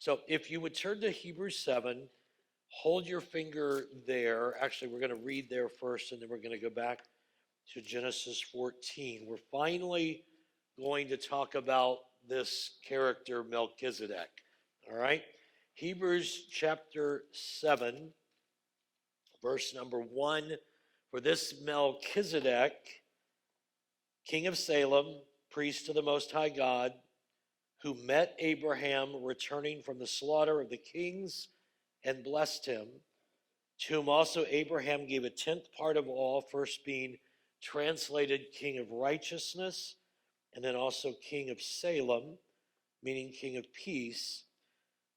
So if you would turn to Hebrews 7, hold your finger there. Actually, we're going to read there first, and then we're going to go back to Genesis 14. We're finally going to talk about this character, Melchizedek. All right? Hebrews chapter 7, verse number 1. For this Melchizedek, king of Salem, priest to the Most High God, who met Abraham returning from the slaughter of the kings and blessed him, to whom also Abraham gave a tenth part of all, first being translated king of righteousness, and then also king of Salem, meaning king of peace,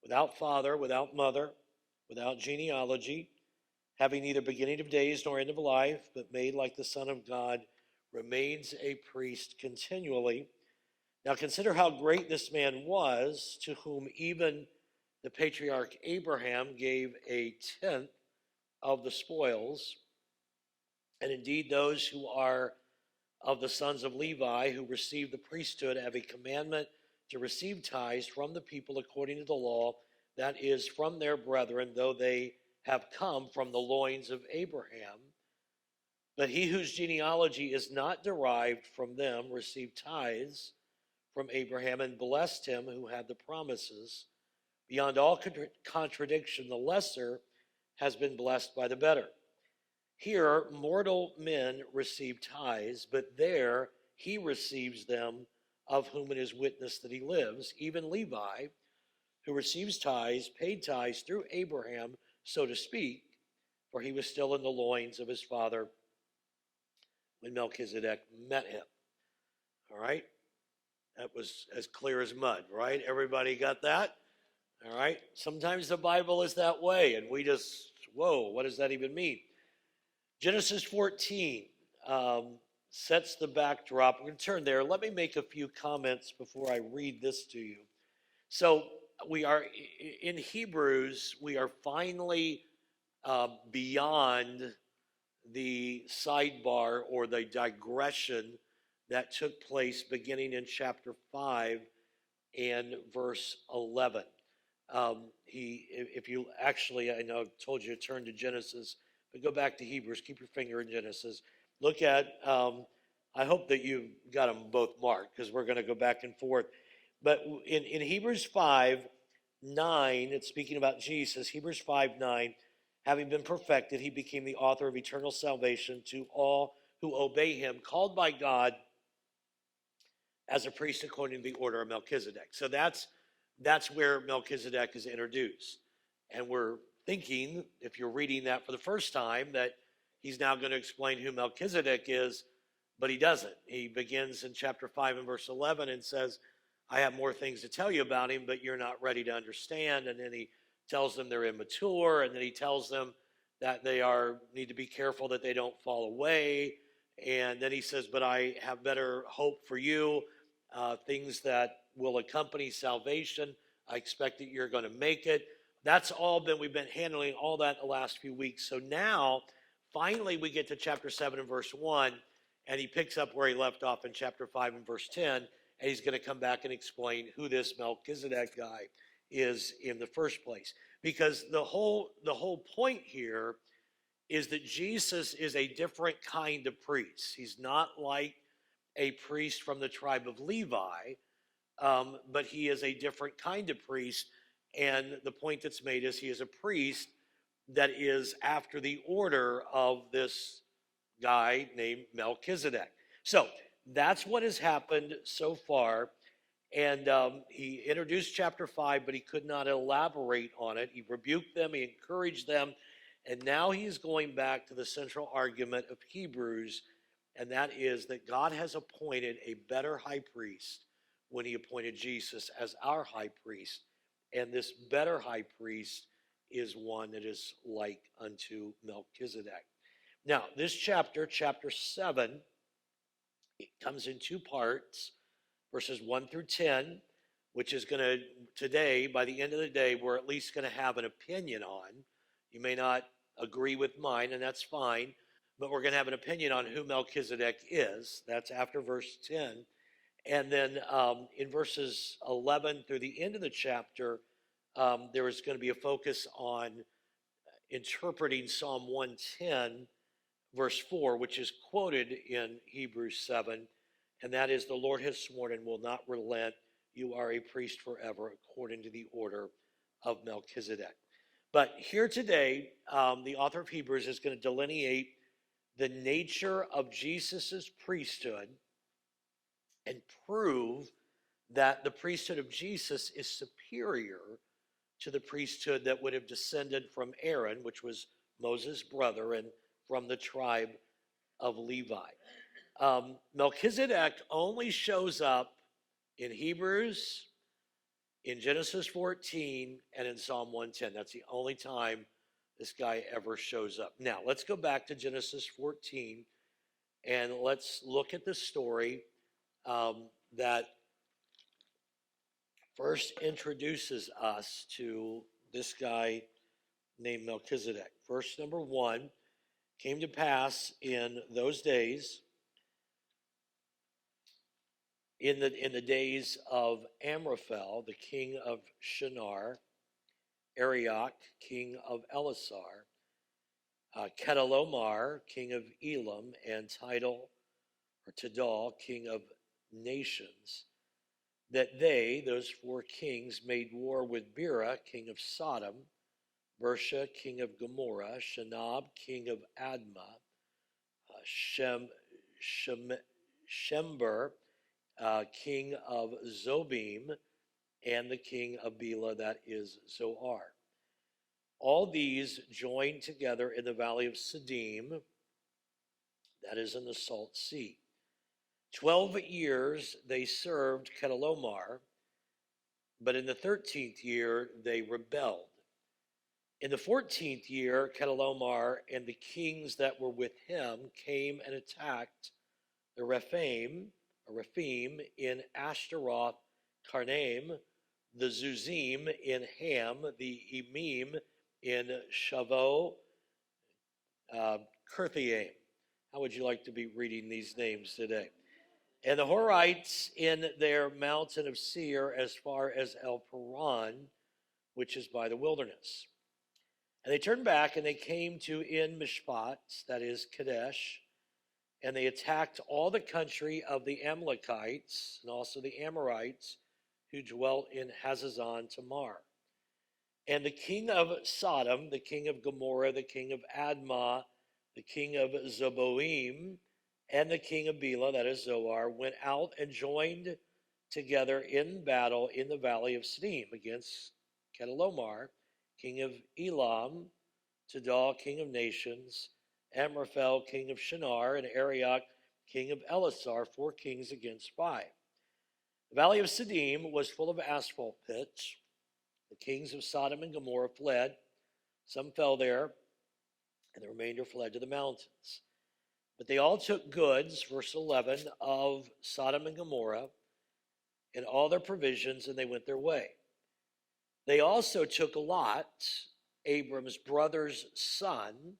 without father, without mother, without genealogy, having neither beginning of days nor end of life, but made like the Son of God, remains a priest continually. Now consider how great this man was, to whom even the patriarch Abraham gave a tenth of the spoils. And indeed, those who are of the sons of Levi, who receive the priesthood, have a commandment to receive tithes from the people according to the law, that is, from their brethren, though they have come from the loins of Abraham. But he whose genealogy is not derived from them received tithes from Abraham and blessed him who had the promises. Beyond all contradiction, the lesser has been blessed by the better. Here, mortal men receive tithes, but there he receives them of whom it is witnessed that he lives. Even Levi, who receives tithes, paid tithes through Abraham, so to speak, for he was still in the loins of his father when Melchizedek met him. All right? That was as clear as mud, right? Everybody got that? All right? Sometimes the Bible is that way, and we just, whoa, what does that even mean? Genesis 14 sets the backdrop. We're going to turn there. Let me make a few comments before I read this to you. So we are in Hebrews, we are finally beyond the sidebar or the digression that took place beginning in chapter 5 and verse 11. If you actually, I know I told you to turn to Genesis, but go back to Hebrews, keep your finger in Genesis. Look at, I hope that you got them both marked because we're going to go back and forth. But in Hebrews 5, 9, it's speaking about Jesus, Hebrews 5, 9, having been perfected, he became the author of eternal salvation to all who obey him, called by God as a priest according to the order of Melchizedek. So that's where Melchizedek is introduced. And we're thinking, if you're reading that for the first time, that he's now going to explain who Melchizedek is, but he doesn't. He begins in chapter 5 and verse 11 and says, I have more things to tell you about him, but you're not ready to understand. And then he tells them they're immature, and then he tells them that they need to be careful that they don't fall away. And then he says, but I have better hope for you, things that will accompany salvation. I expect that you're going to make it. That's all we've been handling all that the last few weeks. So now, finally, we get to chapter 7 and verse 1, and he picks up where he left off in chapter 5 and verse 10, and he's going to come back and explain who this Melchizedek guy is in the first place. Because the whole point here is that Jesus is a different kind of priest. He's not like a priest from the tribe of Levi, but he is a different kind of priest. And the point that's made is he is a priest that is after the order of this guy named Melchizedek. So that's what has happened so far. And he introduced chapter 5, but he could not elaborate on it. He rebuked them, he encouraged them, and now he's going back to the central argument of Hebrews, and that is that God has appointed a better high priest when he appointed Jesus as our high priest. And this better high priest is one that is like unto Melchizedek. Now, this chapter 7, it comes in two parts, verses 1 through 10, which is going to, today, by the end of the day, we're at least going to have an opinion on. You may not agree with mine, and that's fine, but we're going to have an opinion on who Melchizedek is. That's after verse 10. And then in verses 11 through the end of the chapter, there is going to be a focus on interpreting Psalm 110, verse 4, which is quoted in Hebrews 7, and that is, the Lord has sworn and will not relent. You are a priest forever, according to the order of Melchizedek. But here today, the author of Hebrews is going to delineate the nature of Jesus's priesthood and prove that the priesthood of Jesus is superior to the priesthood that would have descended from Aaron, which was Moses' brother, and from the tribe of Levi. Melchizedek only shows up in Hebrews, in Genesis 14, and in Psalm 110. That's the only time this guy ever shows up. Now, let's go back to Genesis 14, and let's look at the story that first introduces us to this guy named Melchizedek. Verse number 1, came to pass in those days, in the days of Amraphel, the king of Shinar, Arioch, king of Elasar, Chedorlaomer, king of Elam, and Tidal, king of nations, that they, those 4 kings, made war with Bera, king of Sodom, Bersha, king of Gomorrah, Shinab, king of Admah, Shember, king of Zobim, and the king of Bela, that is Zoar. All these joined together in the valley of Siddim, that is in the Salt Sea. 12 years they served Chedorlaomer, but in the 13th year they rebelled. In the 14th year, Chedorlaomer and the kings that were with him came and attacked the Rephaim in Ashtaroth Karnaim, the Zuzim in Ham, the Emim in Shavo Kirthaim. How would you like to be reading these names today? And the Horites in their mountain of Seir as far as El Paran, which is by the wilderness. And they turned back and they came to En Mishpat, that is Kadesh, and they attacked all the country of the Amalekites and also the Amorites who dwelt in Hazazon Tamar. And the king of Sodom, the king of Gomorrah, the king of Admah, the king of Zeboim, and the king of Bela, that is Zoar, went out and joined together in battle in the valley of Siddim against Chedorlaomer, king of Elam, Tidal, king of nations, Amraphel, king of Shinar, and Arioch, king of Elasar, 4 kings against 5. The valley of Siddim was full of asphalt pits. The kings of Sodom and Gomorrah fled. Some fell there, and the remainder fled to the mountains. But they all took goods, verse 11, of Sodom and Gomorrah, and all their provisions, and they went their way. They also took Lot, Abram's brother's son,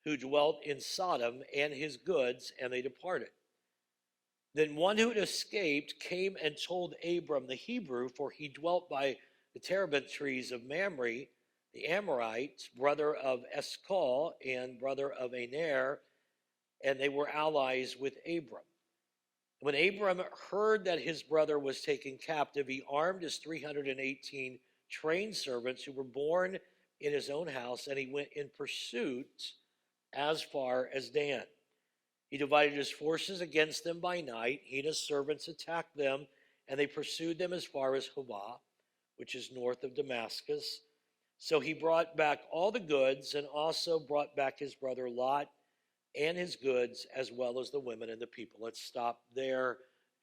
who dwelt in Sodom, and his goods, and they departed. Then one who had escaped came and told Abram the Hebrew, for he dwelt by the terebinth trees of Mamre, the Amorite, brother of Eshcol and brother of Aner, and they were allies with Abram. When Abram heard that his brother was taken captive, he armed his 318 trained servants who were born in his own house, and he went in pursuit as far as Dan. He divided his forces against them by night. He and his servants attacked them, and they pursued them as far as Hobah, which is north of Damascus. So he brought back all the goods, and also brought back his brother Lot and his goods, as well as the women and the people. Let's stop there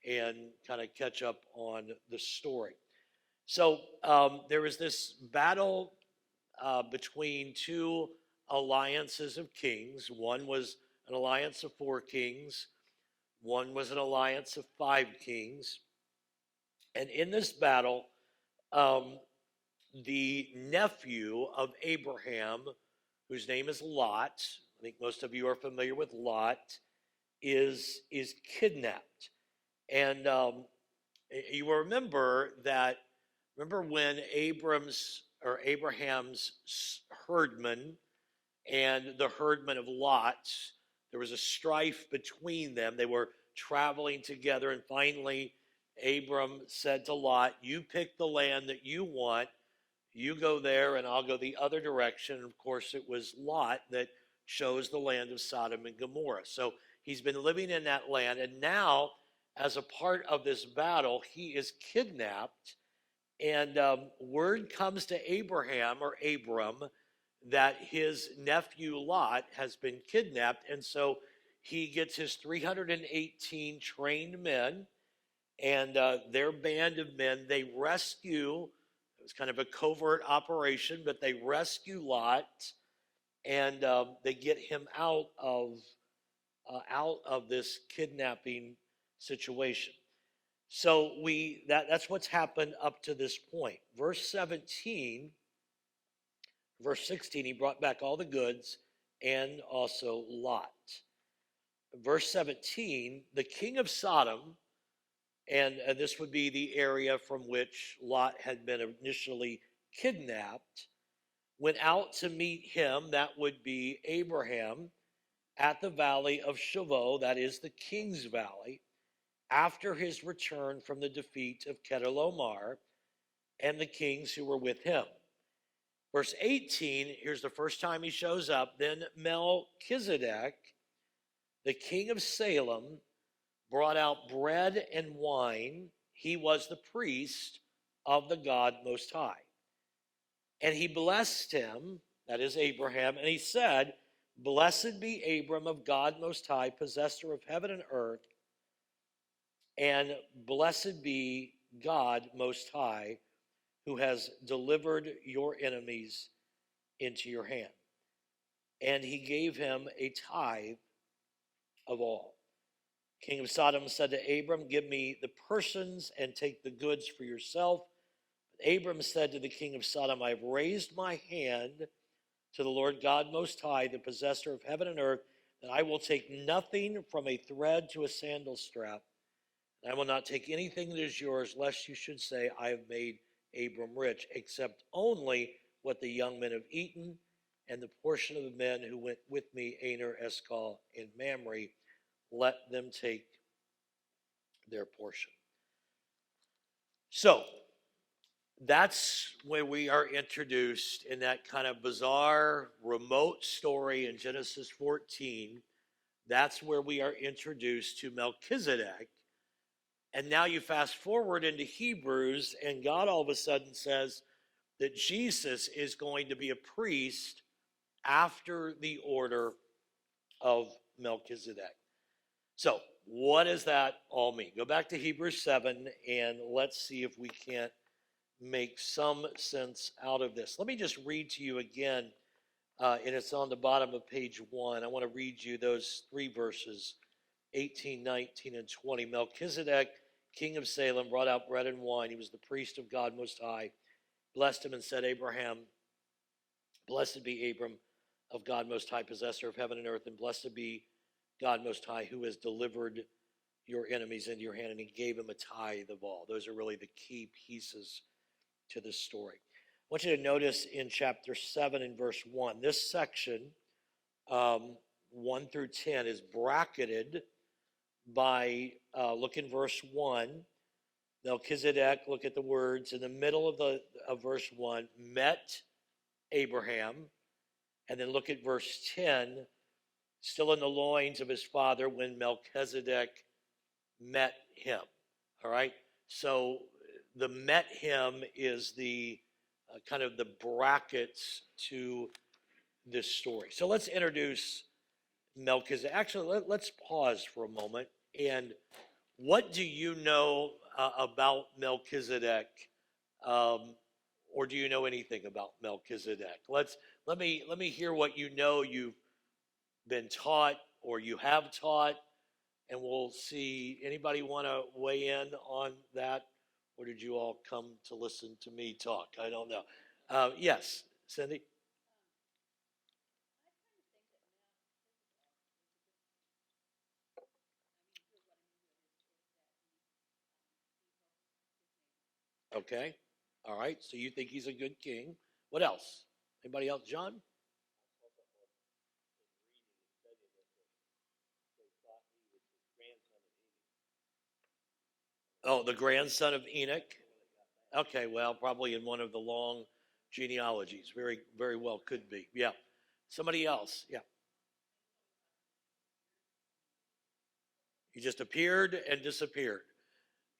and kind of catch up on the story. So there was this battle between 2 alliances of kings. One was an alliance of 4 kings. One was an alliance of 5 kings. And in this battle, the nephew of Abraham, whose name is Lot, I think most of you are familiar with Lot, is kidnapped. And you will remember when Abram's or Abraham's herdmen and the herdmen of Lot. There was a strife between them. They were traveling together, and finally, Abram said to Lot, "You pick the land that you want. You go there, and I'll go the other direction." And of course, it was Lot that chose the land of Sodom and Gomorrah. So he's been living in that land, and now, as a part of this battle, he is kidnapped. And word comes to Abraham or Abram that his nephew Lot has been kidnapped. And so he gets his 318 trained men and their band of men. They rescue, it was kind of a covert operation, but they rescue Lot and they get him out of this kidnapping situation. So that's what's happened up to this point. Verse 16, he brought back all the goods and also Lot. Verse 17, the king of Sodom, and this would be the area from which Lot had been initially kidnapped, went out to meet him, that would be Abraham, at the valley of Shaveh, that is the king's valley, after his return from the defeat of Chedorlaomer and the kings who were with him. Verse 18, here's the first time he shows up. Then Melchizedek, the king of Salem, brought out bread and wine. He was the priest of the God Most High. And he blessed him, that is Abraham, and he said, "Blessed be Abram of God Most High, possessor of heaven and earth, and blessed be God Most High, who has delivered your enemies into your hand." And he gave him a tithe of all. King of Sodom said to Abram, "Give me the persons and take the goods for yourself." But Abram said to the king of Sodom, "I have raised my hand to the Lord God Most High, the possessor of heaven and earth, that I will take nothing from a thread to a sandal strap. And I will not take anything that is yours, lest you should say, I have made Abram rich, except only what the young men have eaten, and the portion of the men who went with me, Aner, Eshcol, and Mamre, let them take their portion." So that's where we are introduced in that kind of bizarre, remote story in Genesis 14. That's where we are introduced to Melchizedek. And now you fast forward into Hebrews, and God all of a sudden says that Jesus is going to be a priest after the order of Melchizedek. So, what does that all mean? Go back to Hebrews 7, and let's see if we can't make some sense out of this. Let me just read to you again, and it's on the bottom of page 1. I want to read you those 3 verses, 18, 19, and 20. Melchizedek, king of Salem, brought out bread and wine. He was the priest of God Most High, blessed him and said, "Abraham, blessed be Abram of God Most High, possessor of heaven and earth, and blessed be God Most High, who has delivered your enemies into your hand," and he gave him a tithe of all. Those are really the key pieces to this story. I want you to notice in chapter 7 and verse 1, this section, 1 through 10, is bracketed by, look in verse 1, Melchizedek, look at the words, in the middle of verse 1, met Abraham. And then look at verse 10, still in the loins of his father when Melchizedek met him. All right? So the met him is the kind of the brackets to this story. So let's introduce Melchizedek. Actually, let's pause for a moment. And what do you know about Melchizedek? Or do you know anything about Melchizedek? Let me hear what you know you've been taught or you have taught, and we'll see. Anybody want to weigh in on that? Or did you all come to listen to me talk? I don't know. Yes, Cindy? Okay. All right. So you think he's a good king. What else? Anybody else? John? Oh, the grandson of Enoch. Okay, well, probably in one of the long genealogies. Very, very well could be. Yeah. Somebody else. Yeah. He just appeared and disappeared.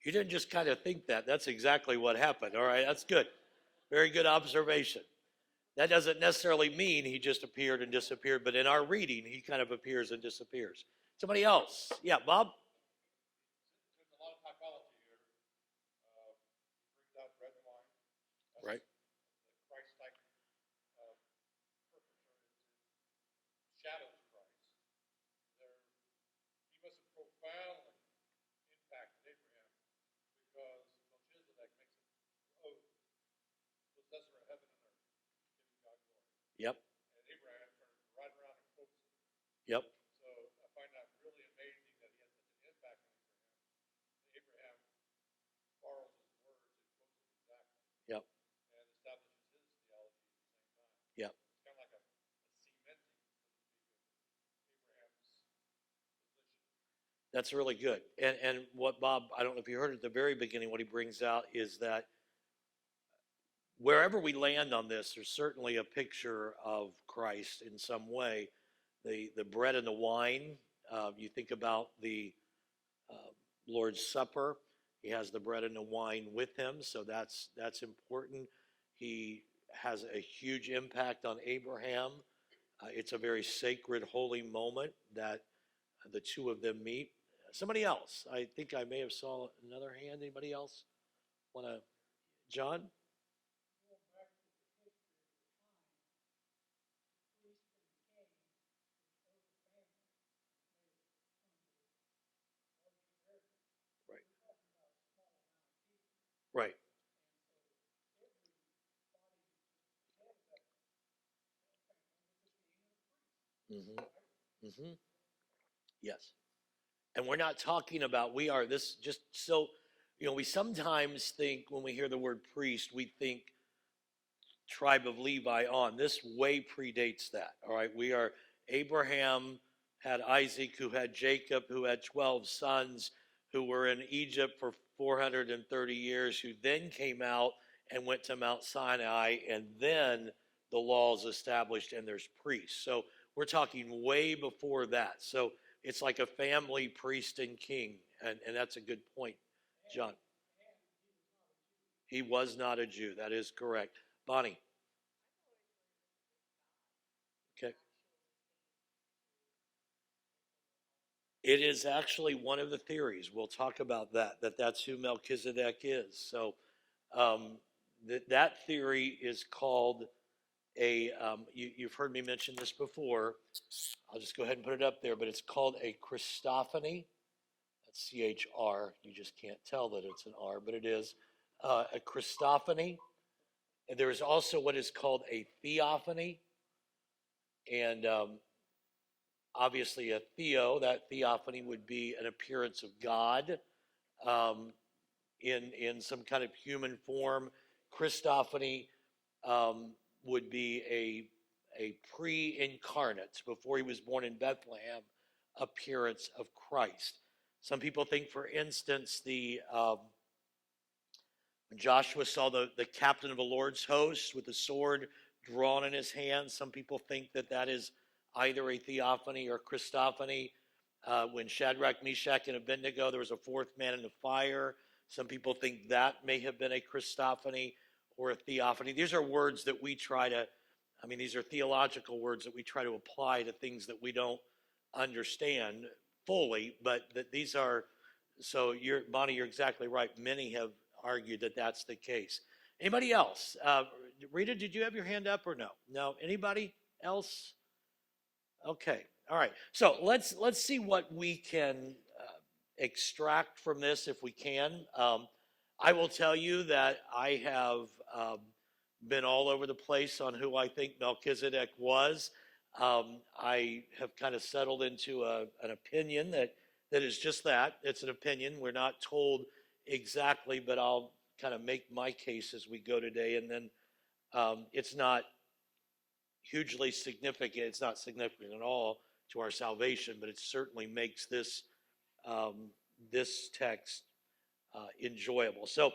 You didn't just kind of think that. That's exactly what happened. All right, that's good. Very good observation. That doesn't necessarily mean he just appeared and disappeared, but in our reading, he kind of appears and disappears. Somebody else. Yeah, Bob? Right. Yep. Yep. Yep. Yep. That's really good. And what Bob, I don't know if you heard at the very beginning, what he brings out is that wherever we land on this, there's certainly a picture of Christ in some way. The bread and the wine. You think about the uh, Lord's Supper. He has the bread and the wine with him, so that's important. He has a huge impact on Abraham. It's a very sacred, holy moment that the two of them meet. Somebody else. I think I may have saw another hand. Anybody else want to? John? Right. Right. Mm-hmm. Mm-hmm. Yes. And we're not talking about, we are this just so, we sometimes think when we hear the word priest, we think tribe of Levi on. This way predates that. All right. We are, Abraham had Isaac, who had Jacob, who had 12 sons, who were in Egypt for 430 years, who then came out and went to Mount Sinai, and then the law is established and there's priests. So we're talking way before that. So it's like a family priest and king. And that's a good point, John. He was not a Jew. That is correct. Bonnie. Okay. It is actually one of the theories. We'll talk about that's who Melchizedek is. So that theory is called you've heard me mention this before. I'll just go ahead and put it up there, but it's called a Christophany. That's CHR. You just can't tell that it's an R, but it is a Christophany. And there is also what is called a theophany. And obviously a that theophany would be an appearance of God um, in some kind of human form. Christophany would be a pre-incarnate, before he was born in Bethlehem, appearance of Christ. Some people think, for instance, when Joshua saw the captain of the Lord's host with a sword drawn in his hand, some people think that is either a theophany or Christophany. When Shadrach, Meshach, and Abednego, there was a fourth man in the fire. Some people think that may have been a Christophany or a theophany. These are words that we try to, these are theological words that we try to apply to things that we don't understand fully, but that these are, so Bonnie, you're exactly right. Many have argued that that's the case. Anybody else? Rita, did you have your hand up or no? No. Anybody else? Okay. All right. So let's see what we can extract from this if we can. I will tell you that I have been all over the place on who I think Melchizedek was. I have kind of settled into an opinion that is just that. It's an opinion. We're not told exactly, but I'll kind of make my case as we go today, and then It's not hugely significant. It's not significant at all to our salvation, but it certainly makes this text enjoyable. So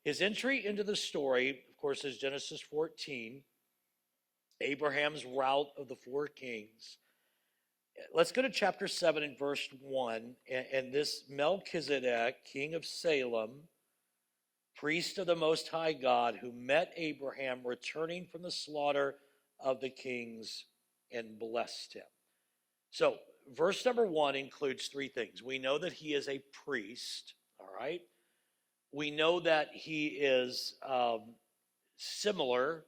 his entry into the story, of course, is Genesis 14, Abraham's route of the four kings. Let's go to chapter 7 and verse 1. And this Melchizedek, king of Salem, priest of the Most High God, who met Abraham returning from the slaughter of the kings and blessed him. So, verse number 1 includes three things. We know that he is a priest, all right? We know that he is similar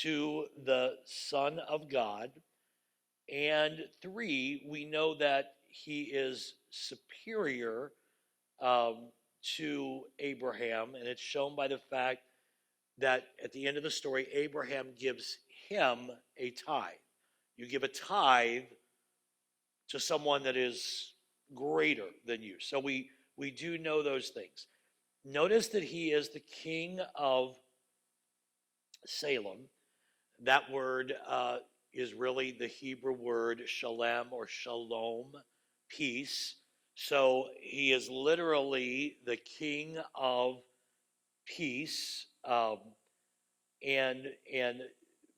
to the Son of God. And 3, we know that he is superior to Abraham, and it's shown by the fact that at the end of the story, Abraham gives him a tithe. You give a tithe to someone that is greater than you. So we do know those things. Notice that he is the king of Salem. That word is really the Hebrew word shalem or shalom, peace. So he is literally the king of peace. And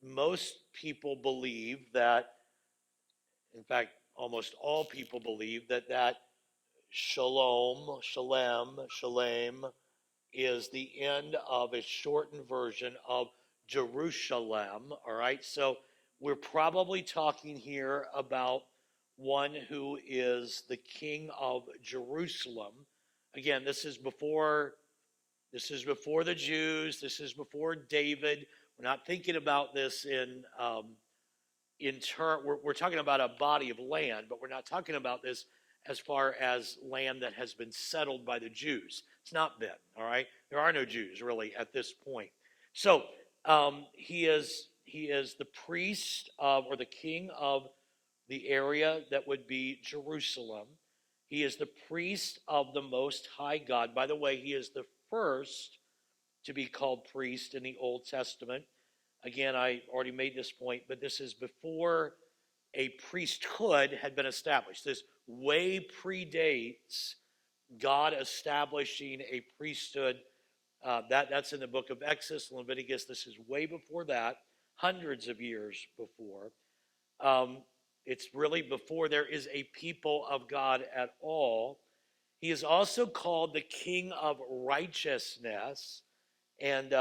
most people believe that, in fact, almost all people believe that shalom, shalem, is the end of a shortened version of Jerusalem, all right? So we're probably talking here about one who is the king of Jerusalem. Again, this is before the Jews. This is before David. We're not thinking about this in turn. We're talking about a body of land, but we're not talking about this as far as land that has been settled by the Jews. It's not been, all right? There are no Jews really at this point. So he is the priest of, or the king of the area that would be Jerusalem. He is the priest of the Most High God. By the way, he is the first to be called priest in the Old Testament. Again, I already made this point, but this is before a priesthood had been established. This way predates God establishing a priesthood. That's in the book of Exodus, Leviticus. This is way before that, hundreds of years before. It's really before there is a people of God at all. He is also called the King of Righteousness. And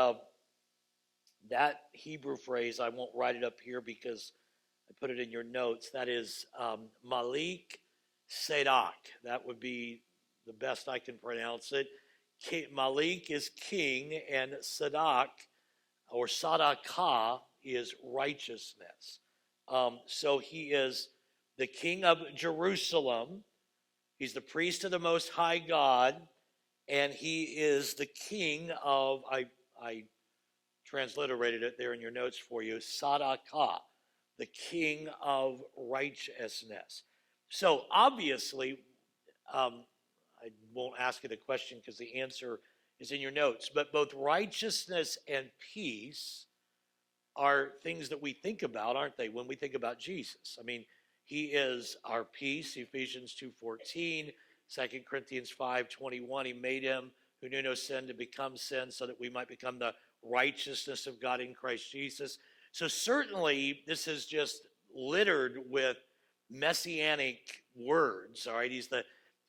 that Hebrew phrase, I won't write it up here because I put it in your notes. That is Malik Sadak. That would be the best I can pronounce it. Malik is king, and Sadak, or Sadakah, is righteousness. So he is the king of Jerusalem. He's the priest of the Most High God, and he is the king of, I transliterated it there in your notes for you, Sadakah, the king of righteousness. So obviously, I won't ask you the question because the answer is in your notes, but both righteousness and peace are things that we think about, aren't they, when we think about Jesus? I mean, he is our peace, Ephesians 2:14, 2 Corinthians 5:21. He made him who knew no sin to become sin so that we might become the righteousness of God in Christ Jesus. So certainly this is just littered with messianic words, all right? He's the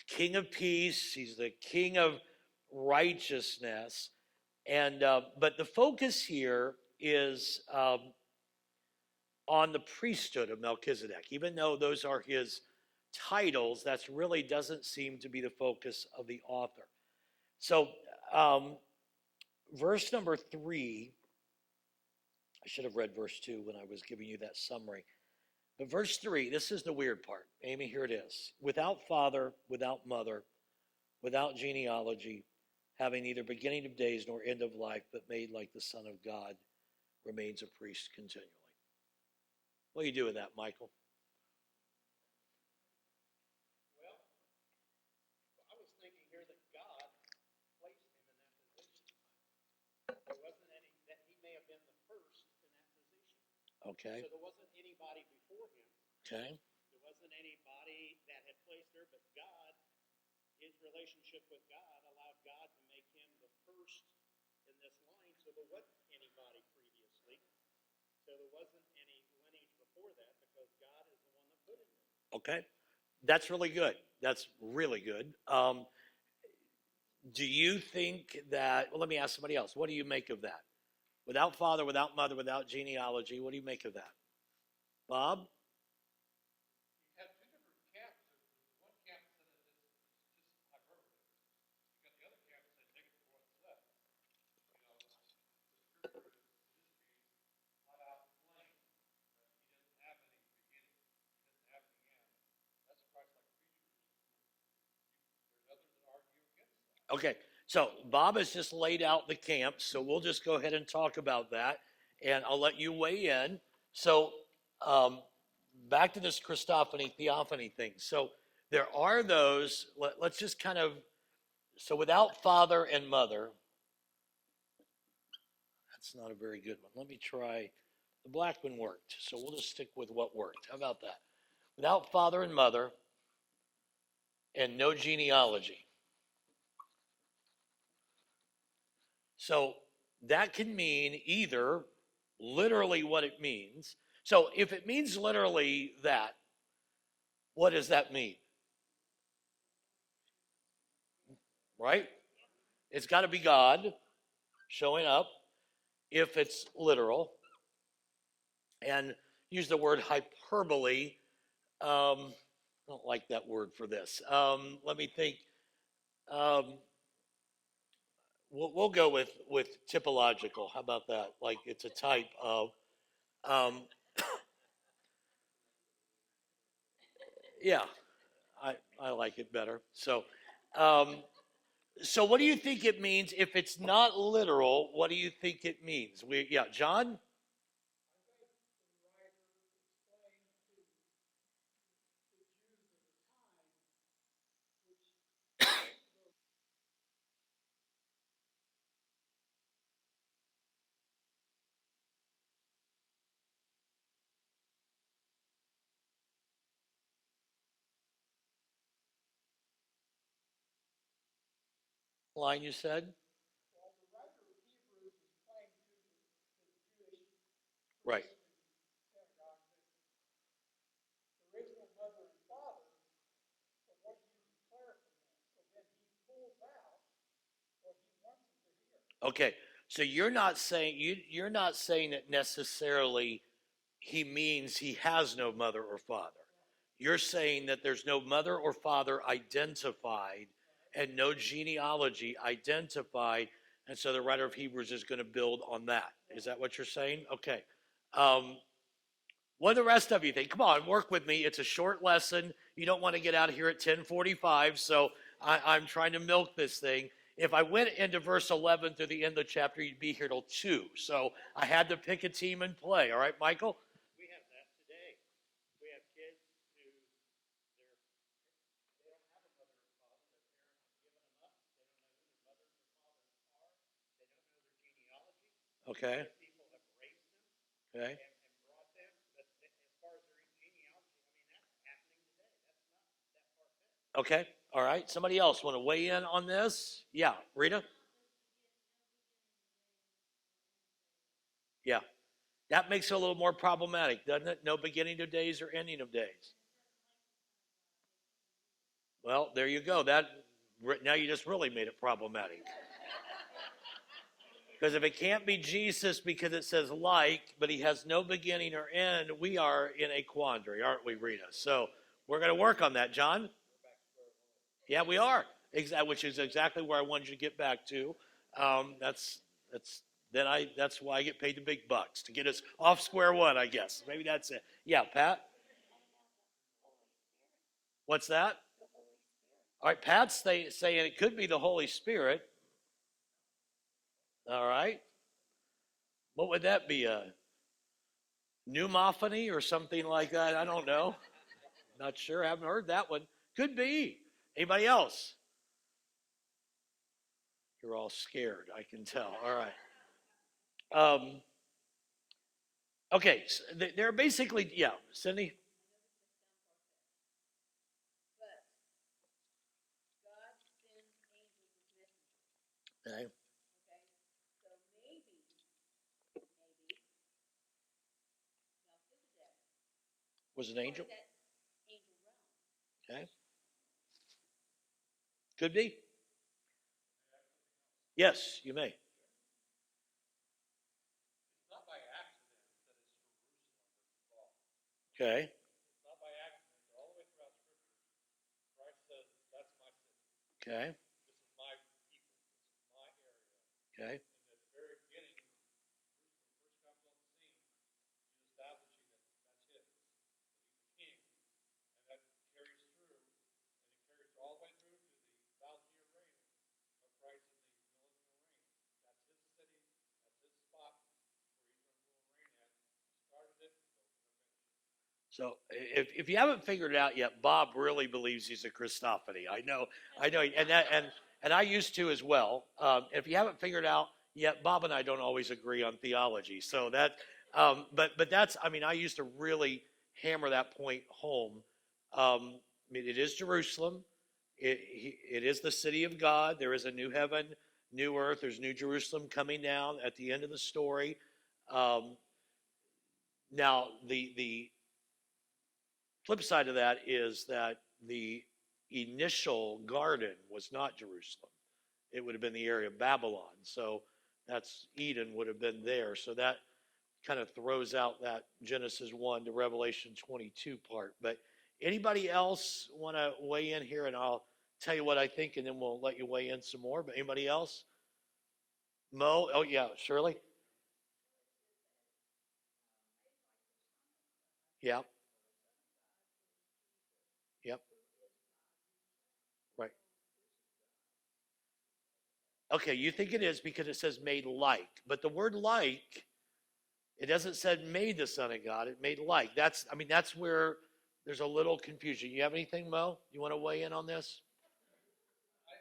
king of peace. He's the king of righteousness. And but the focus here is on the priesthood of Melchizedek. Even though those are his titles, that really doesn't seem to be the focus of the author. So verse number 3, I should have read verse 2 when I was giving you that summary. But verse 3, this is the weird part. Amy, here it is. Without father, without mother, without genealogy, having neither beginning of days nor end of life, but made like the Son of God, remains a priest continually. What do you do with that, Michael? Well, I was thinking here that God placed him in that position. There wasn't any, that he may have been the first Okay. So there wasn't anybody before him. Okay. There wasn't anybody that had placed there, but God, his relationship with God allowed God to make him the first in this line. So there wasn't anybody previously. So there wasn't any lineage before that because God is the one that put him there. Okay. That's really good. That's really good. Do you think that, well, let me ask somebody else. What do you make of that? Without father, without mother, without genealogy, what do you make of that? Bob? You have two different camps. There's one camp that said it's just hyperbole. You got the other camp that said take it for what it says. You know, the scripture is flat out plain. He doesn't have any beginning. He doesn't have any end. That's Christ-like features. There's others that argue against that. Okay. So Bob has just laid out the camps, so we'll just go ahead and talk about that, and I'll let you weigh in. So back to this Christophany, theophany thing. So there are those, let's just kind of, so without father and mother, that's not a very good one. Let me try, the black one worked, so we'll just stick with what worked. How about that? Without father and mother and no genealogy. So that can mean either literally what it means. So if it means literally that, what does that mean? Right? It's got to be God showing up if it's literal. And use the word hyperbole. I don't like that word for this. Let me think. We'll go with typological. How about that? Like it's a type of. Um, yeah, I like it better. Um, so what do you think it means if it's not literal? What do you think it means? John. Line you said. Right. Okay. So you're not saying that necessarily he means he has no mother or father. You're saying that there's no mother or father identified and no genealogy identified, and so the writer of Hebrews is going to build on that. Is that what you're saying? Okay. Um, what do the rest of you think? Come on, work with me. It's a short lesson. You don't want to get out of here at 10:45, so I'm trying to milk this thing. If I went into verse 11 through the end of the chapter, you'd be here till 2. So I had to pick a team and play. All right, Michael? We have that today. We have kids who they don't have a mother or father. Their parents have given them up. They don't know who their mothers or fathers are. They don't know their genealogy. Okay. Other people have raised them Okay. and brought them. But as far as their genealogy, I mean, that's happening today. That's not that far-fetched. Okay. All right. Somebody else want to weigh in on this? Yeah, Rita? Yeah. That makes it a little more problematic, doesn't it? No beginning of days or ending of days. Well, there you go. Now you just really made it problematic. Because if it can't be Jesus because it says like, but he has no beginning or end, we are in a quandary, aren't we, Rita? So we're going to work on that, John. Yeah, we are. Which is exactly where I wanted you to get back to. That's that's why I get paid the big bucks to get us off square one, I guess. Maybe that's it. Yeah, Pat. What's that? All right, Pat's saying it could be the Holy Spirit. All right. What would that be? A pneumophany or something like that? I don't know. Not sure. I haven't heard that one. Could be. Anybody else? You're all scared, I can tell. All right. Okay, so they're basically, yeah, Cindy? Okay. Was an angel? Okay. Could be. Yes, you may. It's not by accident that it's Jerusalem that's involved. Okay. It's not by accident. All the way throughout Scripture, Christ says, "That's my city. Okay. This is my people. This is my area." Okay. And at the very beginning, Jerusalem first comes on the scene, he's establishing that that's his. That he's the king, and that carries through, and it carries all the way through to the 1,000-year reign of Christ in the millennial reign. That's his city. That's his spot where he's going to rule and reign at. He started it, so he's going to finish it. So if you haven't figured it out yet, Bob really believes he's a Christophany. I know, and I used to as well. If you haven't figured out yet, Bob and I don't always agree on theology. So that, but that's, I mean, I used to really hammer that point home. I mean, it is Jerusalem. It is the city of God. There is a new heaven, new earth. There's new Jerusalem coming down at the end of the story. Um, now, the flip side of that is that the initial garden was not Jerusalem. It would have been the area of Babylon. So that's Eden would have been there. So that kind of throws out that Genesis 1 to Revelation 22 part. But anybody else want to weigh in here? And I'll tell you what I think, and then we'll let you weigh in some more. But anybody else? Mo? Oh, yeah, Shirley? Yeah, yep, right. Okay, you think it is because it says made like. But the word like, it doesn't say made the Son of God, it made like. That's, I mean, that's where there's a little confusion. You have anything, Mo? You want to weigh in on this? I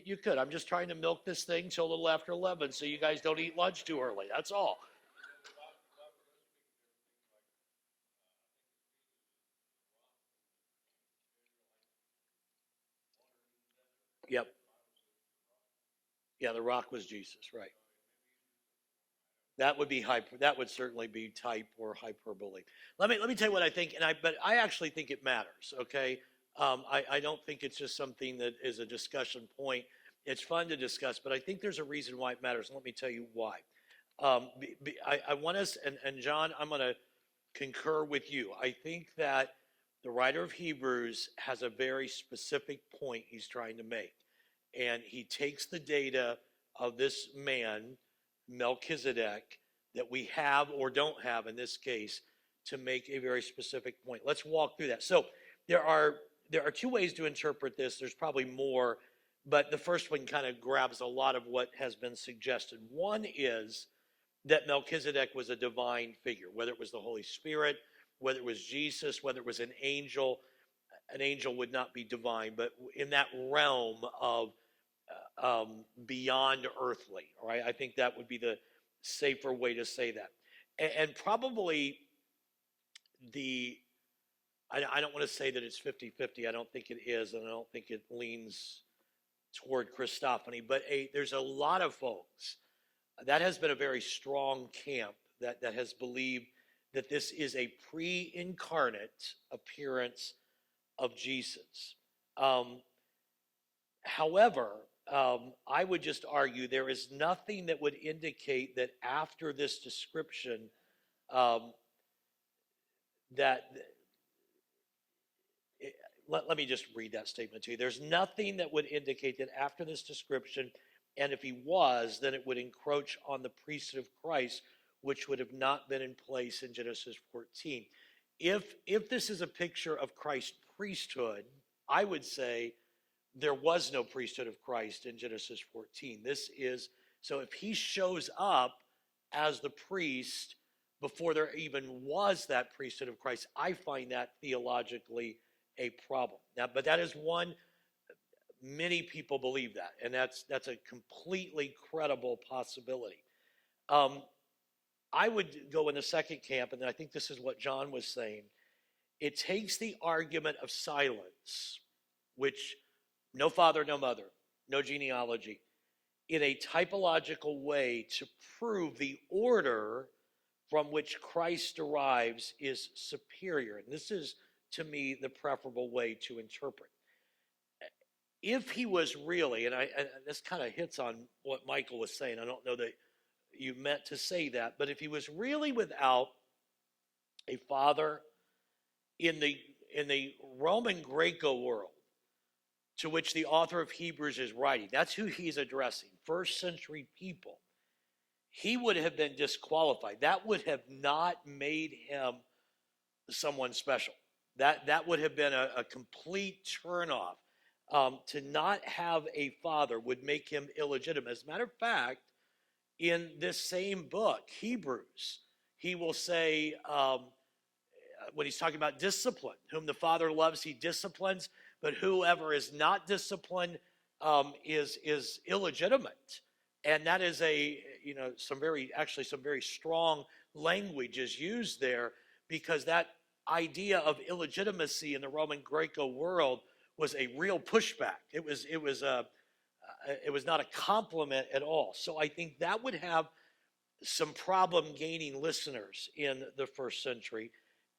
You could. I'm just trying to milk this thing till a little after 11 so you guys don't eat lunch too early. That's all. Yep. Yeah, the rock was Jesus, right. That would be hyper. That would certainly be type or hyperbole. Let me tell you what I think, but I actually think it matters. Okay, I don't think it's just something that is a discussion point. It's fun to discuss, but I think there's a reason why it matters. And let me tell you why. I want us, and John, I'm going to concur with you. I think that the writer of Hebrews has a very specific point he's trying to make, and he takes the data of this man Melchizedek that we have or don't have in this case to make a very specific point. Let's walk through that. So there are two ways to interpret this. There's probably more, but the first one kind of grabs a lot of what has been suggested. One is that Melchizedek was a divine figure, whether it was the Holy Spirit, whether it was Jesus, whether it was an angel. An angel would not be divine, but in that realm of beyond earthly. All right, I think that would be the safer way to say that, and probably the. I don't want to say that it's 50-50. I don't think it is, and I don't think it leans toward Christophany. But there's a lot of folks that has been a very strong camp that has believed that this is a pre-incarnate appearance of Jesus. However, I would just argue there is nothing that would indicate that after this description, um, that let me just read that statement to you. There's nothing that would indicate that after this description, and if he was, then it would encroach on the priesthood of Christ, which would have not been in place in Genesis 14. If this is a picture of Christ's priesthood, I would say there was no priesthood of Christ in Genesis 14. This is, so if he shows up as the priest before there even was that priesthood of Christ, I find that theologically a problem. Now, but that is one many people believe that, and that's a completely credible possibility. Um, I would go in the second camp, and I think this is what John was saying. It takes the argument of silence, which no father, no mother, no genealogy, in a typological way to prove the order from which Christ derives is superior. And this is, to me, the preferable way to interpret. If he was really, and this kind of hits on what Michael was saying, I don't know that you meant to say that, but if he was really without a father in the Roman Greco world, to which the author of Hebrews is writing, that's who he's addressing, first century people, he would have been disqualified. That would have not made him someone special. That would have been a complete turnoff. To not have a father would make him illegitimate. As a matter of fact, in this same book, Hebrews, he will say, when he's talking about discipline, whom the Father loves, he disciplines, but whoever is not disciplined is illegitimate. And that is some very strong language is used there, because that idea of illegitimacy in the Roman Greco world was a real pushback. It was not a compliment at all. So I think that would have some problem gaining listeners in the first century.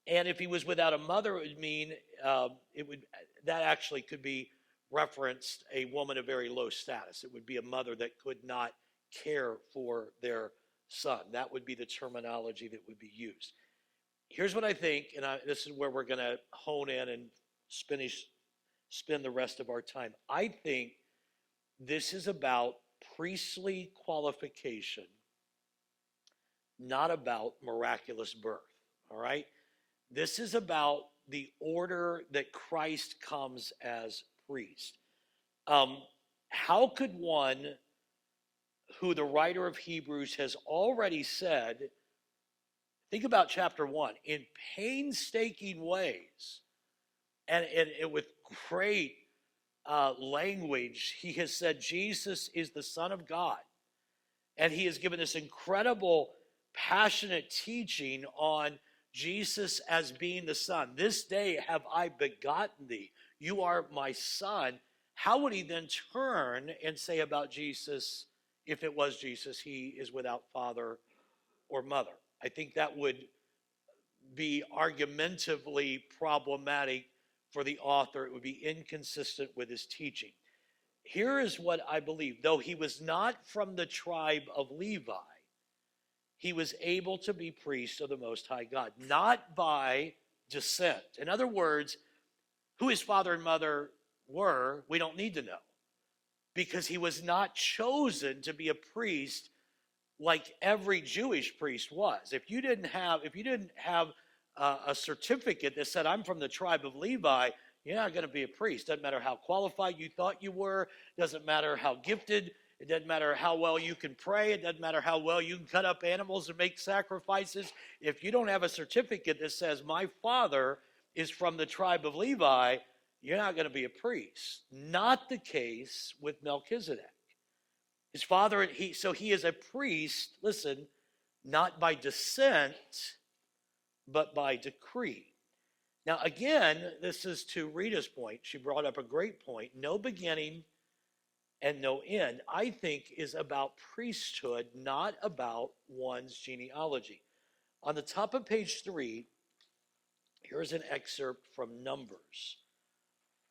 And if he was without a mother, it would mean that actually could be referenced a woman of very low status. It would be a mother that could not care for their son. That would be the terminology that would be used. Here's what I think, and this is where we're going to hone in and spend the rest of our time. I think this is about priestly qualification, not about miraculous birth, all right? This is about the order that Christ comes as priest. How could one who the writer of Hebrews has already said, think about chapter 1, in painstaking ways, and with great language, he has said Jesus is the Son of God. And he has given this incredible, passionate teaching on Jesus as being the Son. This day have I begotten thee. You are my son. How would he then turn and say about Jesus, if it was Jesus, he is without father or mother? I think that would be argumentatively problematic for the author. It would be inconsistent with his teaching. Here is what I believe. Though he was not from the tribe of Levi, he was able to be priest of the Most High God, not by descent. In other words, who his father and mother were, we don't need to know, because he was not chosen to be a priest like every Jewish priest was. If you didn't have a certificate that said, I'm from the tribe of Levi, you're not going to be a priest. Doesn't matter how qualified you thought you were. Doesn't matter how gifted. It doesn't matter how well you can pray. It doesn't matter how well you can cut up animals and make sacrifices. If you don't have a certificate that says, my father is from the tribe of Levi, you're not going to be a priest. Not the case with Melchizedek. His father, so he is a priest, listen, not by descent, but by decree. Now, again, this is to Rita's point. She brought up a great point. No beginning and no end, I think, is about priesthood, not about one's genealogy. On the top of page 3, here's an excerpt from Numbers,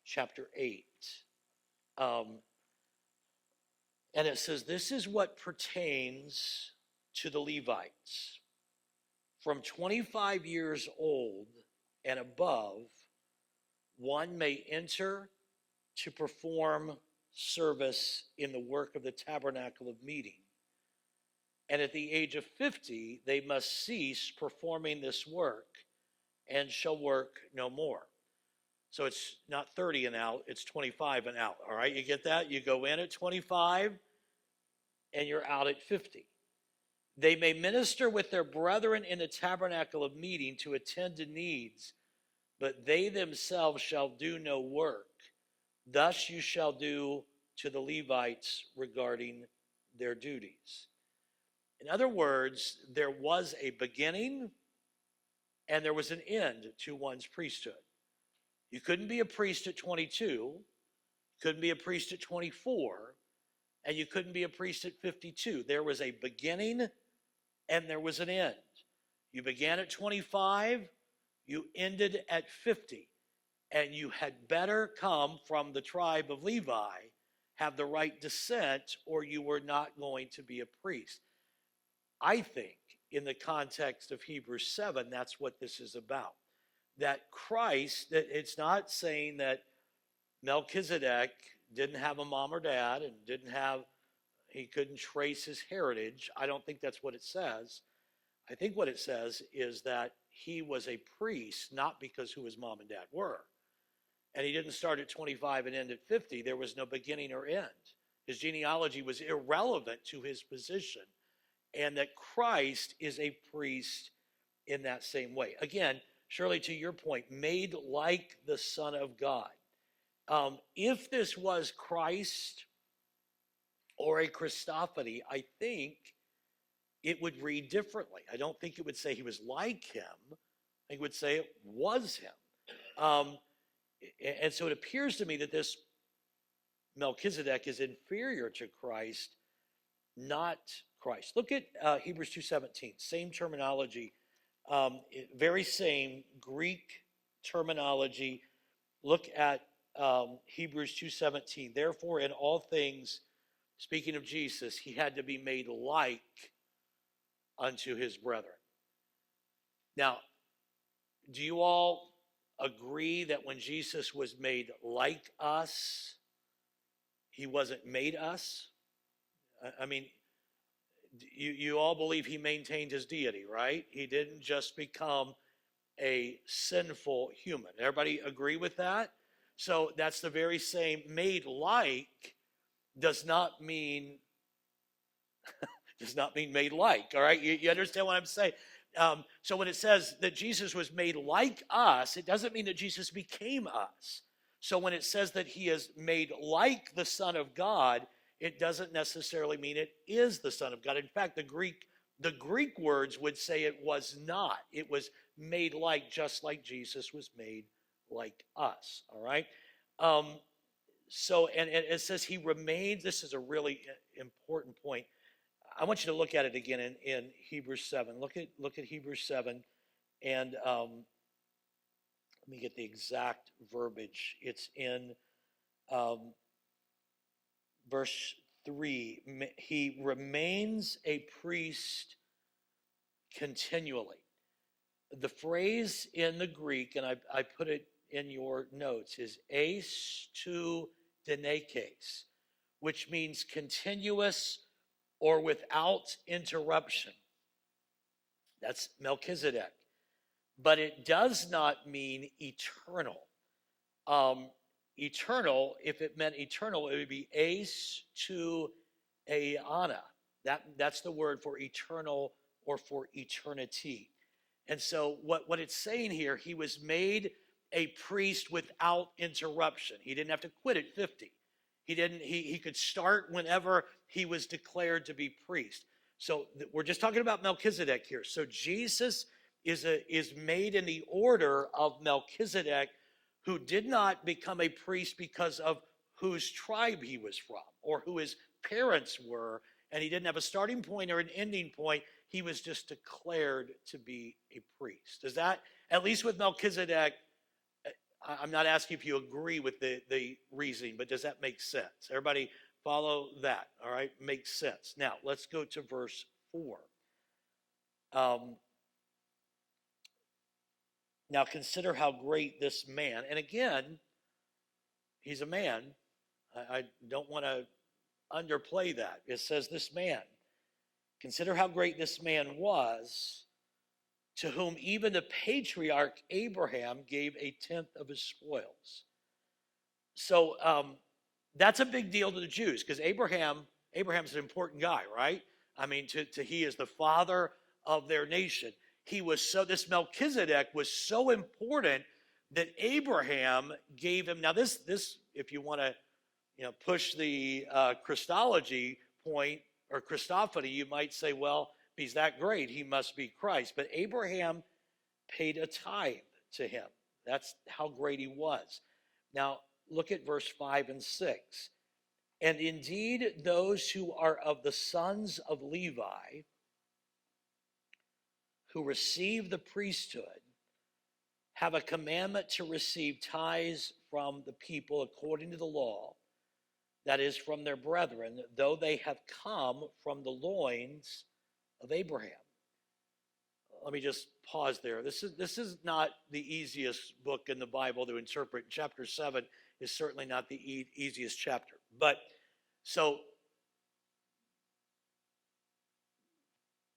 chapter 8. And it says, this is what pertains to the Levites. From 25 years old and above, one may enter to perform service in the work of the tabernacle of meeting. And at the age of 50, they must cease performing this work and shall work no more. So it's not 30 and out, it's 25 and out. All right, you get that? You go in at 25 and you're out at 50. They may minister with their brethren in the tabernacle of meeting to attend to needs, but they themselves shall do no work. Thus you shall do to the Levites regarding their duties. In other words, there was a beginning and there was an end to one's priesthood. You couldn't be a priest at 22, couldn't be a priest at 24, and you couldn't be a priest at 52. There was a beginning and there was an end. You began at 25, you ended at 50, and you had better come from the tribe of Levi, have the right descent, or you were not going to be a priest. I think in the context of Hebrews 7, that's what this is about. That Christ, that it's not saying that Melchizedek didn't have a mom or dad and he couldn't trace his heritage. I don't think that's what it says. I think what it says is that he was a priest, not because who his mom and dad were. And he didn't start at 25 and end at 50. There was no beginning or end. His genealogy was irrelevant to his position. And that Christ is a priest in that same way. Again, Shirley, to your point, made like the Son of God. If this was Christ or a Christophany, I think it would read differently. I don't think it would say he was like him. I think it would say it was him. And so it appears to me that this Melchizedek is inferior to Christ, not Christ. Look at Hebrews 2:17, same terminology, very same Greek terminology. Look at Hebrews 2:17. Therefore, in all things, speaking of Jesus, he had to be made like unto his brethren. Now, do you all agree that when Jesus was made like us, he wasn't made us? I mean, you all believe he maintained his deity, right? He didn't just become a sinful human. Everybody agree with that? So that's the very same. Made like does not mean made like, all right? You understand what I'm saying? So when it says that Jesus was made like us, it doesn't mean that Jesus became us. So when it says that he is made like the Son of God, it doesn't necessarily mean it is the Son of God. In fact, the Greek words would say it was not. It was made like, just like Jesus was made like us, all right? So it says he remains. This is a really important point. I want you to look at it again in Hebrews 7. Look at Hebrews 7, and let me get the exact verbiage. It's in verse 3. He remains a priest continually. The phrase in the Greek, and I put it in your notes, is eis to denekes, which means continuous or without interruption. That's Melchizedek. But it does not mean eternal. Eternal, if it meant eternal, it would be eis to eana. That's the word for eternal or for eternity. And so what it's saying here, he was made a priest without interruption. He didn't have to quit at 50. He could start whenever he was declared to be priest. So we're just talking about Melchizedek here. So Jesus is made in the order of Melchizedek, who did not become a priest because of whose tribe he was from or who his parents were, and he didn't have a starting point or an ending point. He was just declared to be a priest. Does that, at least with Melchizedek, I'm not asking if you agree with the reasoning, but does that make sense? Everybody follow that, all right? Makes sense. Now, let's go to verse 4. Now, consider how great this man, and again, he's a man. I don't want to underplay that. It says this man. Consider how great this man was, to whom even the patriarch Abraham gave a tenth of his spoils. So that's a big deal to the Jews, because Abraham's an important guy, right? I mean, he is the father of their nation. This Melchizedek was so important that Abraham gave him. Now, this, if you want to, push the Christology point or Christophany, you might say, well, if he's that great, he must be Christ. But Abraham paid a tithe to him. That's how great he was. Now, look at verse 5 and 6. And indeed, those who are of the sons of Levi, who receive the priesthood, have a commandment to receive tithes from the people according to the law, that is, from their brethren, though they have come from the loins of Abraham. Let me just pause there. This is not the easiest book in the Bible to interpret. Chapter 7 is certainly not the easiest chapter. But so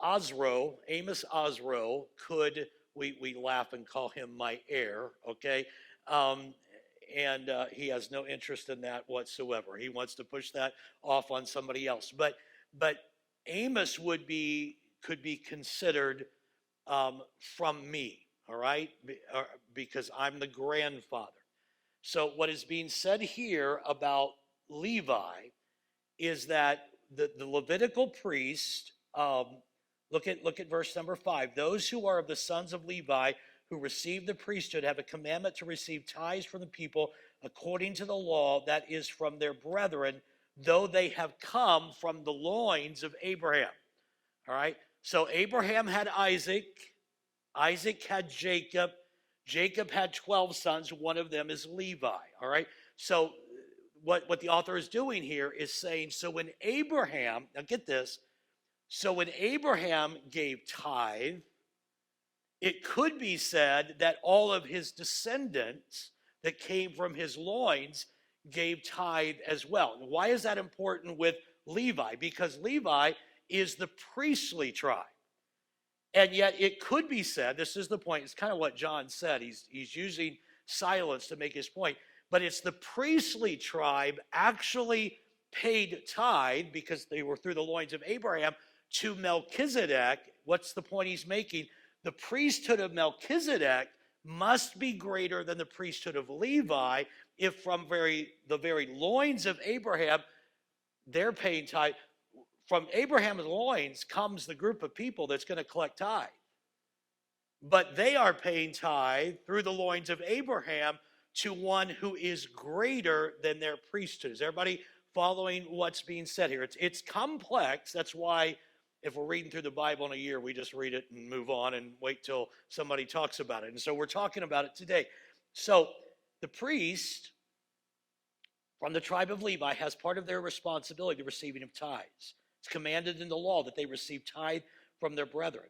Amos Osro could, we laugh and call him my heir, okay? And he has no interest in that whatsoever. He wants to push that off on somebody else. But Amos could be considered from me, all right? Because I'm the grandfather. So what is being said here about Levi is that the Levitical priest, look at verse number 5. Those who are of the sons of Levi who receive the priesthood have a commandment to receive tithes from the people according to the law, that is, from their brethren, though they have come from the loins of Abraham. All right? So Abraham had Isaac. Isaac had Jacob. Jacob had 12 sons. One of them is Levi. All right? So what the author is doing here is saying, so when Abraham, now get this, so when Abraham gave tithe, it could be said that all of his descendants that came from his loins gave tithe as well. Why is that important with Levi? Because Levi is the priestly tribe. And yet it could be said, this is the point, it's kind of what John said. He's using silence to make his point. But it's the priestly tribe actually paid tithe, because they were through the loins of Abraham, to Melchizedek. What's the point he's making? The priesthood of Melchizedek must be greater than the priesthood of Levi if from the very loins of Abraham, they're paying tithe. From Abraham's loins comes the group of people that's going to collect tithe. But they are paying tithe through the loins of Abraham to one who is greater than their priesthood. Is everybody following what's being said here? It's complex. That's why if we're reading through the Bible in a year, we just read it and move on and wait till somebody talks about it. And so we're talking about it today. So the priest from the tribe of Levi has part of their responsibility the receiving of tithes. It's commanded in the law that they receive tithe from their brethren.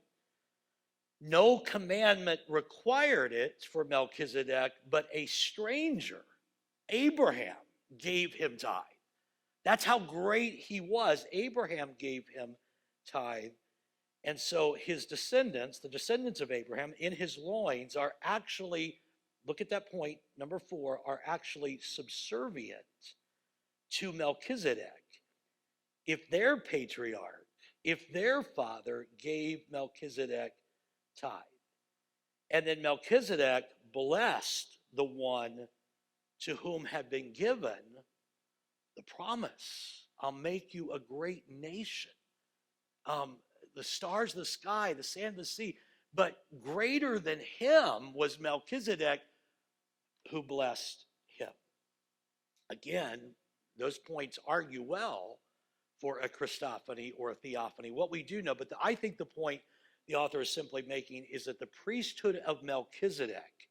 No commandment required it for Melchizedek, but a stranger, Abraham, gave him tithe. That's how great he was. Abraham gave him tithe. And so his descendants, the descendants of Abraham, in his loins are actually, look at that point, number 4, are actually subservient to Melchizedek. If their patriarch, if their father gave Melchizedek tithe, and then Melchizedek blessed the one to whom had been given the promise, I'll make you a great nation. The stars of the sky, the sand of the sea. But greater than him was Melchizedek, who blessed him. Again, those points argue well for a Christophany or a theophany. What we do know, but I think the point the author is simply making is that the priesthood of Melchizedek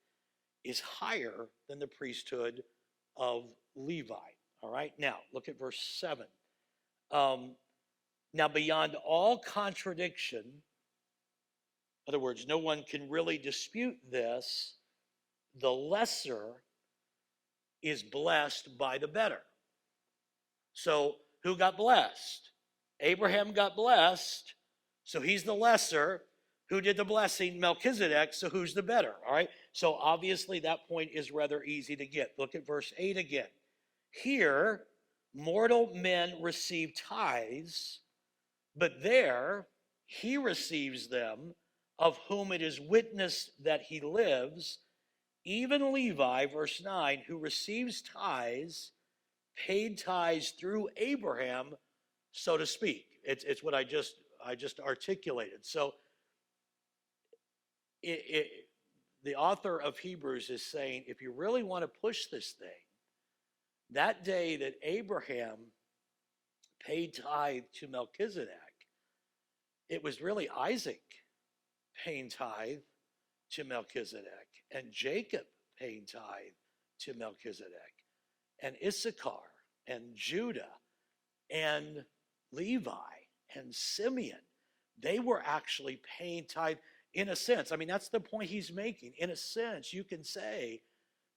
is higher than the priesthood of Levi. All right, now look at verse 7. Now, beyond all contradiction, in other words, no one can really dispute this, the lesser is blessed by the better. So, who got blessed? Abraham got blessed, so he's the lesser. Who did the blessing? Melchizedek, so who's the better? All right, so obviously that point is rather easy to get. Look at verse 8 again. Here, mortal men receive tithes, but there he receives them of whom it is witnessed that he lives, even Levi, verse 9, who receives tithes, paid tithes through Abraham, so to speak. It's what I just articulated. So the author of Hebrews is saying, if you really want to push this thing, that day that Abraham paid tithe to Melchizedek, it was really Isaac paying tithe to Melchizedek, and Jacob paying tithe to Melchizedek, and Issachar, and Judah, and Levi, and Simeon. They were actually paying tithe in a sense. I mean, that's the point he's making. In a sense, you can say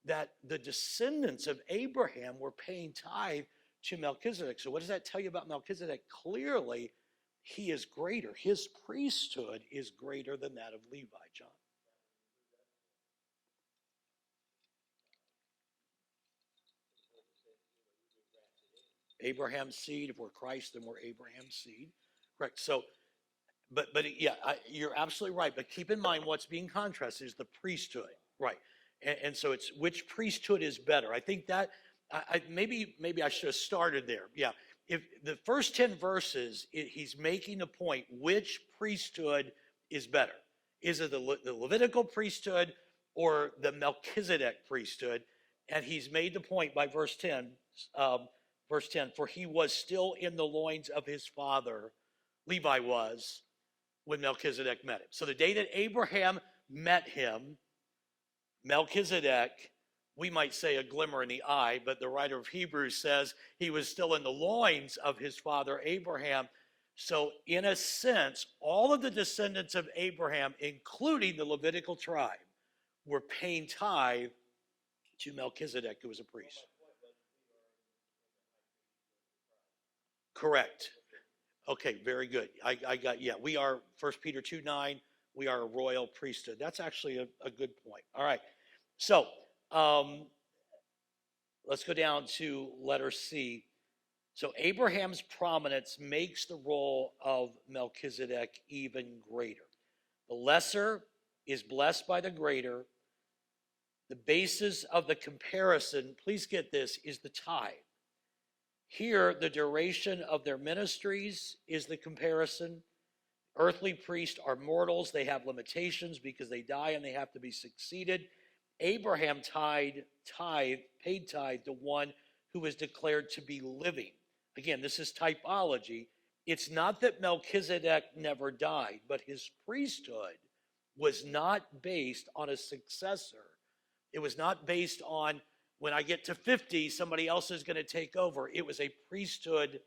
that the descendants of Abraham were paying tithe to Melchizedek. So what does that tell you about Melchizedek? Clearly, he is greater. His priesthood is greater than that of Levi, John. Abraham's seed, if we're Christ, then we're Abraham's seed. Correct. So, but yeah, you're absolutely right. But keep in mind what's being contrasted is the priesthood, right? And so it's which priesthood is better. I think that maybe I should have started there. Yeah, if the first 10 verses, he's making the point which priesthood is better. Is it the Levitical priesthood or the Melchizedek priesthood? And he's made the point by verse 10. Verse 10, for he was still in the loins of his father, Levi was, when Melchizedek met him. So the day that Abraham met him, Melchizedek, we might say a glimmer in the eye, but the writer of Hebrews says he was still in the loins of his father Abraham. So in a sense, all of the descendants of Abraham, including the Levitical tribe, were paying tithe to Melchizedek, who was a priest. Correct. Okay, very good. I got, yeah, we are 1 Peter 2:9. We are a royal priesthood. That's actually a good point. All right. So let's go down to letter C. So Abraham's prominence makes the role of Melchizedek even greater. The lesser is blessed by the greater. The basis of the comparison, please get this, is the tithe. Here, the duration of their ministries is the comparison. Earthly priests are mortals. They have limitations because they die and they have to be succeeded. Abraham paid tithe to one who was declared to be living. Again, this is typology. It's not that Melchizedek never died, but his priesthood was not based on a successor. It was not based on when I get to 50, somebody else is going to take over. It was a priesthood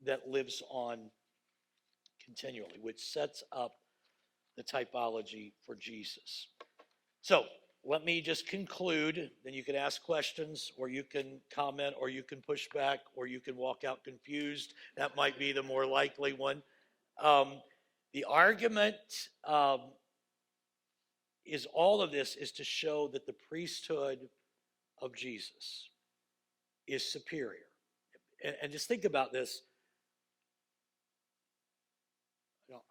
that lives on continually, which sets up the typology for Jesus. So let me just conclude. Then you can ask questions, or you can comment, or you can push back, or you can walk out confused. That might be the more likely one. The argument is all of this is to show that the priesthood of Jesus is superior. And just think about this.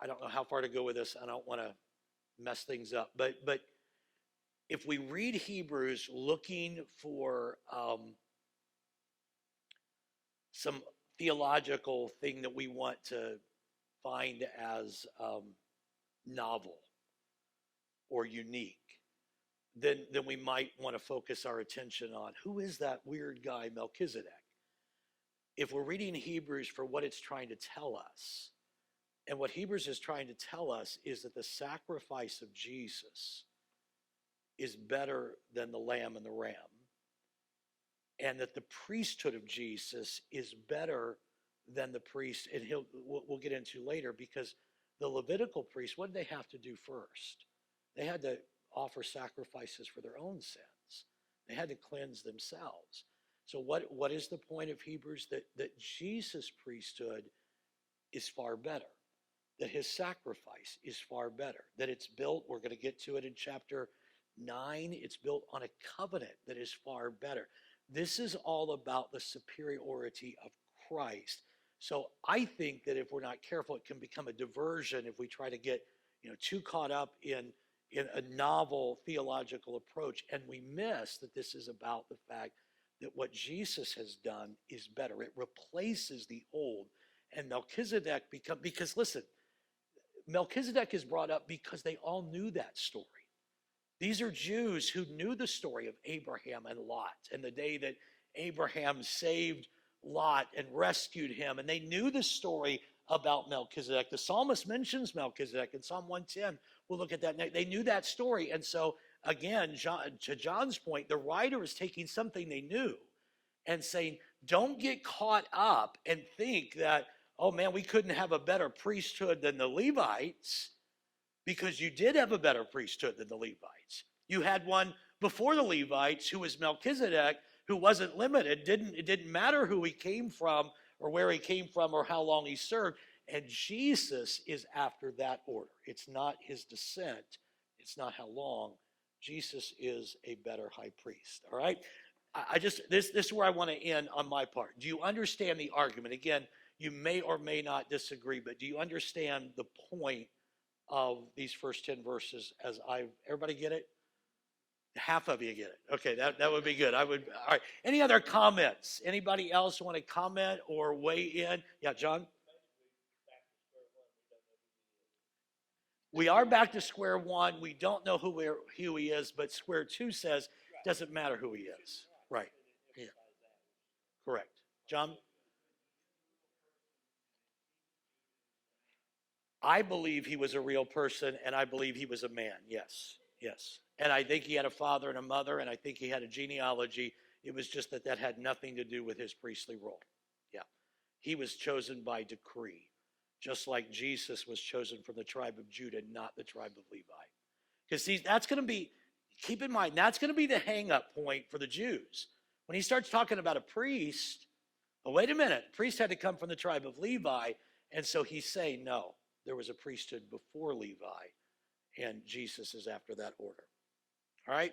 I don't know how far to go with this. I don't want to mess things up. But if we read Hebrews looking for some theological thing that we want to find as novel or unique, then we might want to focus our attention on who is that weird guy, Melchizedek. If we're reading Hebrews for what it's trying to tell us, and what Hebrews is trying to tell us is that the sacrifice of Jesus is better than the lamb and the ram, and that the priesthood of Jesus is better than the priest, and we'll get into later, because the Levitical priests, what did they have to do first? They had to offer sacrifices for their own sins. They had to cleanse themselves. So what is the point of Hebrews? That Jesus' priesthood is far better, that his sacrifice is far better, that it's built, we're going to get to it in chapter 9, it's built on a covenant that is far better. This is all about the superiority of Christ. So I think that if we're not careful, it can become a diversion if we try to get too caught up in in a novel theological approach, and we miss that this is about the fact that what Jesus has done is better. It replaces the old, and Melchizedek because listen, Melchizedek is brought up because they all knew that story. These are Jews who knew the story of Abraham and Lot and the day that Abraham saved Lot and rescued him, and they knew the story about Melchizedek. The psalmist mentions Melchizedek in Psalm 110. We'll look at that next. They knew that story, and so again, to John's point, the writer is taking something they knew and saying, don't get caught up and think that, oh man, we couldn't have a better priesthood than the Levites, because you did have a better priesthood than the Levites. You had one before the Levites who was Melchizedek, who wasn't limited. It didn't matter who he came from or where he came from or how long he served. And Jesus is after that order. It's not his descent. It's not how long. Jesus is a better high priest. All right? This is where I want to end on my part. Do you understand the argument? Again, you may or may not disagree, but do you understand the point of these first 10 verses everybody get it? Half of you get it. Okay, that would be good. All right. Any other comments? Anybody else want to comment or weigh in? Yeah, John? We are back to square one. We don't know who he is, but square two says it doesn't matter who he is. Right. Yeah. Correct. John? I believe he was a real person, and I believe he was a man. Yes. Yes. And I think he had a father and a mother, and I think he had a genealogy. It was just that had nothing to do with his priestly role. Yeah. He was chosen by decree, just like Jesus was chosen from the tribe of Judah, not the tribe of Levi. Because see, that's going to be, keep in mind, that's going to be the hang-up point for the Jews. When he starts talking about a priest, well, wait a minute, the priest had to come from the tribe of Levi, and so he's saying, no, there was a priesthood before Levi, and Jesus is after that order. All right?